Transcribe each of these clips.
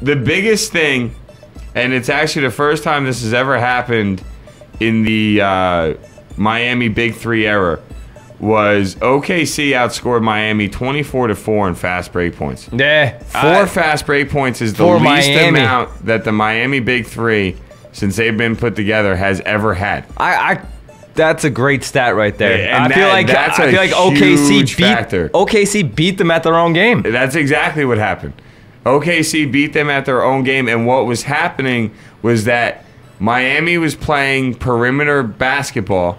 the biggest thing, and it's actually the first time this has ever happened in the Miami Big Three era, was OKC outscored Miami 24-4 in fast break points. Yeah. 4 fast break points is the least amount that the Miami Big Three, since they've been put together, has ever had. That's a great stat right there. Yeah, I feel like OKC beat them at their own game. That's exactly what happened. OKC beat them at their own game, and what was happening was that Miami was playing perimeter basketball,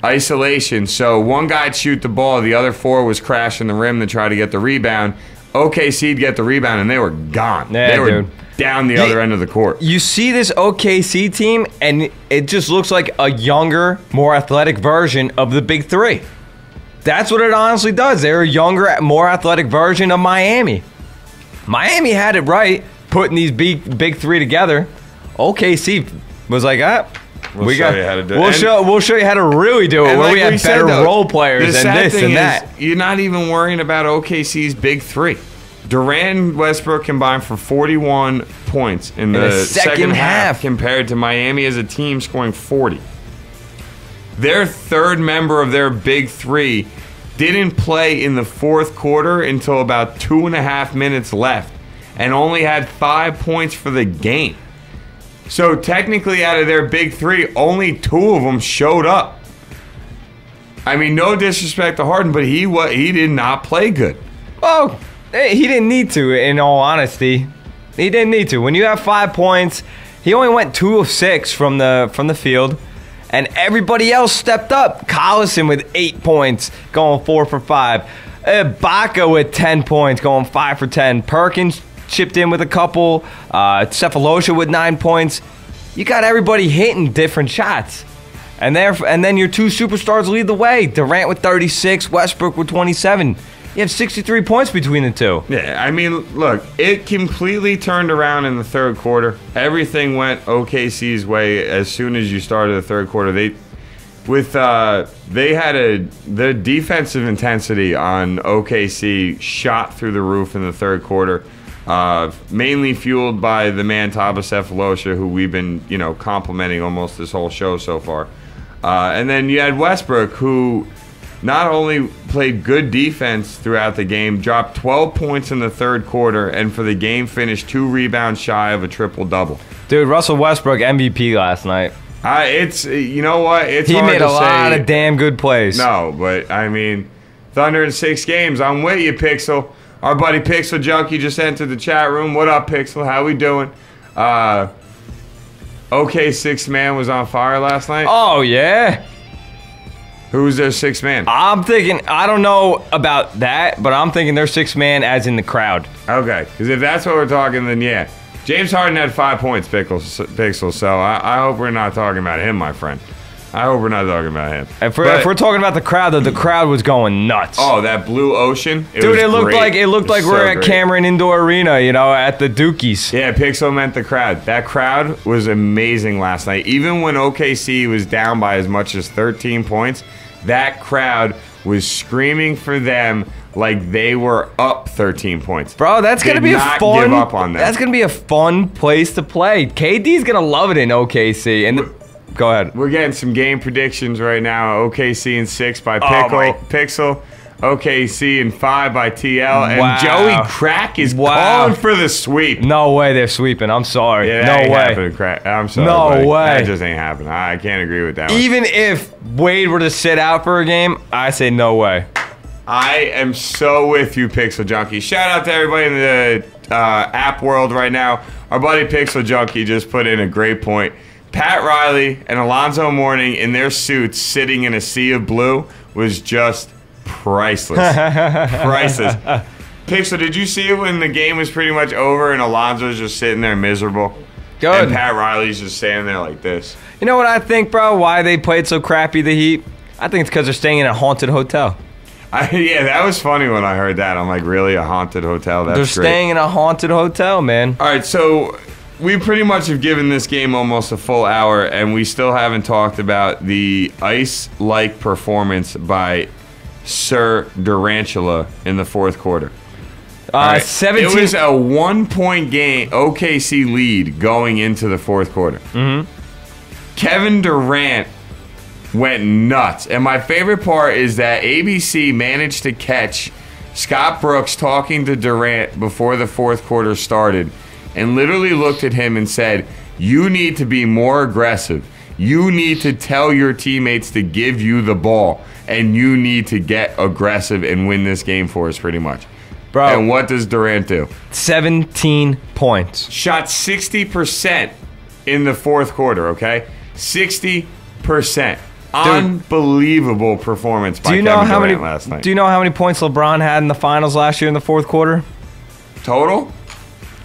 isolation. So one guy'd shoot the ball, the other 4 was crashing the rim to try to get the rebound. OKC'd get the rebound, and they were gone. Yeah, they were down the other end of the court. You see this OKC team, and it just looks like a younger, more athletic version of the Big Three. That's what it honestly does. They're a younger, more athletic version of Miami. Miami had it right, putting these big three together. OKC was like, We'll show you how to do it. We'll show you how to really do it, where we have better role players than this and that. You're not even worrying about OKC's Big Three. Durant and Westbrook combined for 41 points in the second half compared to Miami as a team scoring 40. Their third member of their Big Three didn't play in the fourth quarter until about 2.5 minutes left and only had 5 points for the game. So technically out of their Big Three, only 2 of them showed up. I mean, no disrespect to Harden, but he did not play good. Oh, he didn't need to, in all honesty. He didn't need to. When you have 5 points, he only went 2 of 6 from the field, and everybody else stepped up. Collison with 8 points, going 4 for 5. Ibaka with 10 points, going 5 for 10. Perkins chipped in with a couple. Cephalosha with 9 points. You got everybody hitting different shots. And then your 2 superstars lead the way. Durant with 36, Westbrook with 27. You have 63 points between the 2. Yeah, I mean, look, it completely turned around in the third quarter. Everything went OKC's way as soon as you started the third quarter. Their defensive intensity on OKC shot through the roof in the third quarter. Mainly fueled by the man Thabo Cephalosha, who we've been, complimenting almost this whole show so far. And then you had Westbrook, who not only played good defense throughout the game, dropped 12 points in the third quarter, and for the game finished 2 rebounds shy of a triple-double. Dude, Russell Westbrook MVP last night. You know what? It's hard to say. He made a lot of damn good plays. No, but, I mean, Thunder in 6 games. I'm with you, Pixel. Our buddy Pixel Junkie just entered the chat room. What up, Pixel? How we doing? OK, 6th man was on fire last night. Oh, yeah. Who was their 6th man? I'm thinking, I don't know about that, but I'm thinking their 6th man as in the crowd. Okay, because if that's what we're talking, then yeah. James Harden had 5 points, Pixel, so I hope we're not talking about him, my friend. I hope we're not talking about him. If we're talking about the crowd, the crowd was going nuts. Oh, that blue ocean! Dude, it looked like we're at Cameron Indoor Arena, at the Dookies. Yeah, Pixel meant the crowd. That crowd was amazing last night. Even when OKC was down by as much as 13 points, that crowd was screaming for them like they were up 13 points. Bro, that's gonna be give up on them. That's gonna be a fun place to play. KD's gonna love it in OKC. And go ahead. We're getting some game predictions right now. OKC in 6 by Pixel. OKC in 5 by TL. And Joey Crack is calling for the sweep. No way they're sweeping. I'm sorry. Yeah, that ain't happening, Crack. I'm sorry. No way. That just ain't happening. I can't agree with that one. Even if Wade were to sit out for a game, I say no way. I am so with you, Pixel Junkie. Shout out to everybody in the app world right now. Our buddy Pixel Junkie just put in a great point. Pat Riley and Alonzo Mourning in their suits sitting in a sea of blue was just priceless. Priceless. Pixel, did you see it when the game was pretty much over and Alonzo's just sitting there miserable? Good. And Pat Riley's just standing there like this. You know what I think, bro? Why they played so crappy, the Heat? I think it's because they're staying in a haunted hotel. Yeah, that was funny when I heard that. I'm like, really? A haunted hotel? That's They're great. staying in a haunted hotel, man. All right, so we pretty much have given this game almost a full hour, and we still haven't talked about the ice-like performance by Sir Durantula in the fourth quarter. Right. 17. It was a 1-point game, OKC lead going into the fourth quarter. Kevin Durant went nuts. And my favorite part is that ABC managed to catch Scott Brooks talking to Durant before the fourth quarter started and literally looked at him and said, "You need to be more aggressive. You need to tell your teammates to give you the ball, and you need to get aggressive and win this game for us," pretty much. Bro. And what does Durant do? 17 points. Shot 60% in the fourth quarter, okay? 60%. Unbelievable performance by Kevin Durant last night. Do you know how many points LeBron had in the finals last year in the fourth quarter? Total?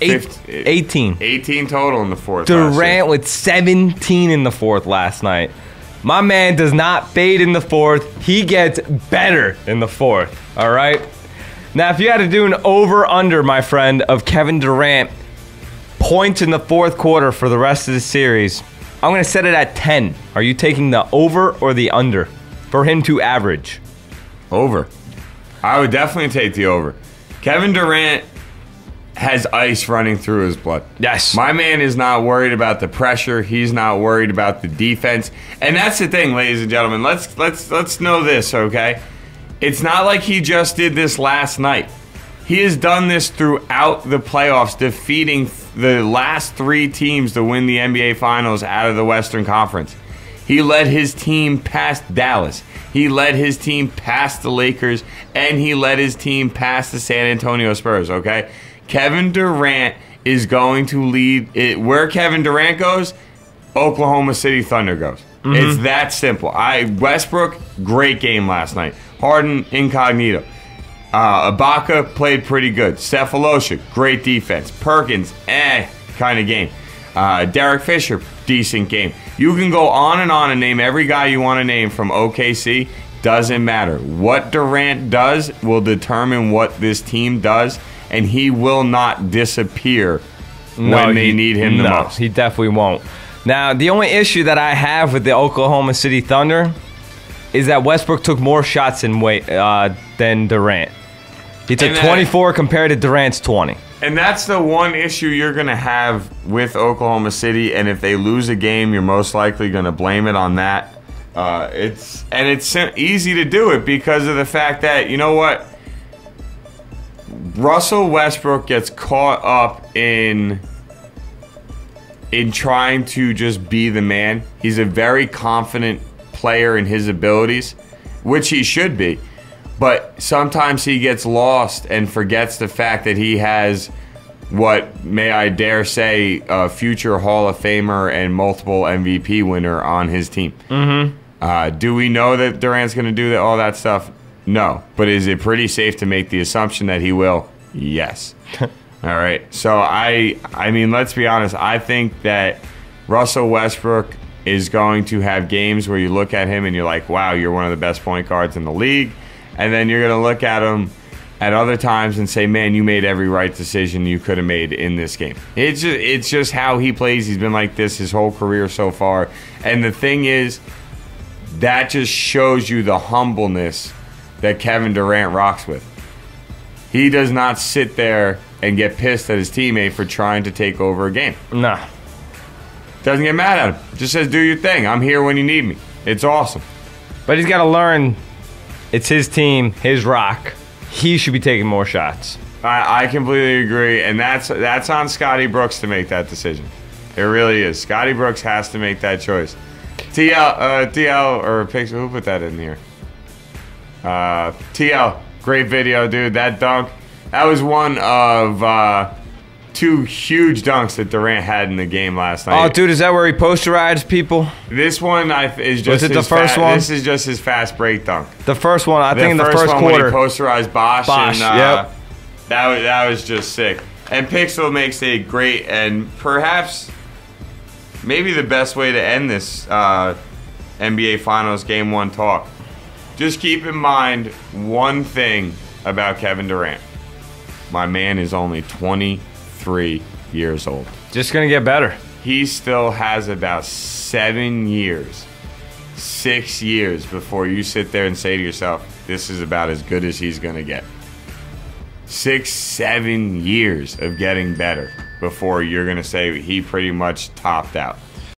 18. 18 total in the fourth. Durant with 17 in the fourth last night. My man does not fade in the fourth. He gets better in the fourth, all right? Now, if you had to do an over-under, my friend, of Kevin Durant points in the fourth quarter for the rest of the series, I'm going to set it at 10. Are you taking the over or the under for him to average? Over. I would definitely take the over. Kevin Durant has ice running through his blood. Yes. My man is not worried about the pressure. He's not worried about the defense. And that's the thing, ladies and gentlemen. Let's know this, okay? It's not like he just did this last night. He has done this throughout the playoffs, defeating the last 3 teams to win the NBA Finals out of the Western Conference. He led his team past Dallas. He led his team past the Lakers, and he led his team past the San Antonio Spurs, okay? Kevin Durant is going to lead it. Where Kevin Durant goes, Oklahoma City Thunder goes. It's that simple. Westbrook, great game last night. Harden, incognito. Ibaka played pretty good. Cephalosha, great defense. Perkins, kind of game. Derek Fisher, decent game. You can go on and name every guy you want to name from OKC. Doesn't matter. What Durant does will determine what this team does, and he will not disappear when they need him the most. He definitely won't. Now, the only issue that I have with the Oklahoma City Thunder is that Westbrook took more shots than Durant. He took 24 compared to Durant's 20. And that's the one issue you're going to have with Oklahoma City, and if they lose a game, you're most likely going to blame it on that. It's easy to do it because of the fact that, you know what? Russell Westbrook gets caught up in trying to just be the man. He's a very confident player in his abilities, which he should be. But sometimes he gets lost and forgets the fact that he has what, may I dare say, a future Hall of Famer and multiple MVP winner on his team. Do we know that Durant's going to do all that stuff? No. But is it pretty safe to make the assumption that he will? Yes. All right. So, I mean, let's be honest. I think that Russell Westbrook is going to have games where you look at him and you're like, wow, you're one of the best point guards in the league. And then you're going to look at him at other times and say, man, you made every right decision you could have made in this game. It's just how he plays. He's been like this his whole career so far. And the thing is, that just shows you the humbleness that Kevin Durant rocks with. He does not sit there and get pissed at his teammate for trying to take over a game. Nah. Doesn't get mad at him. Just says, do your thing. I'm here when you need me. It's awesome. But he's got to learn it's his team, his rock. He should be taking more shots. I completely agree, and that's on Scotty Brooks to make that decision. It really is. Scotty Brooks has to make that choice. TL or Pixel, who put that in here? TL, great video, dude. That dunk, that was one of 2 huge dunks that Durant had in the game last night. Oh, dude, is that where he posterized people? This one is just the first one? This is just his fast break dunk. The first one, I think in the first one quarter. When he posterized Bosch and, yep. That was just sick. And Pixel makes a great and perhaps maybe the best way to end this NBA Finals Game 1 talk. Just keep in mind one thing about Kevin Durant. My man is only 23 years old. Just going to get better. He still has about 7 years, 6 years before you sit there and say to yourself, this is about as good as he's going to get. 6-7 years of getting better before you're going to say he pretty much topped out.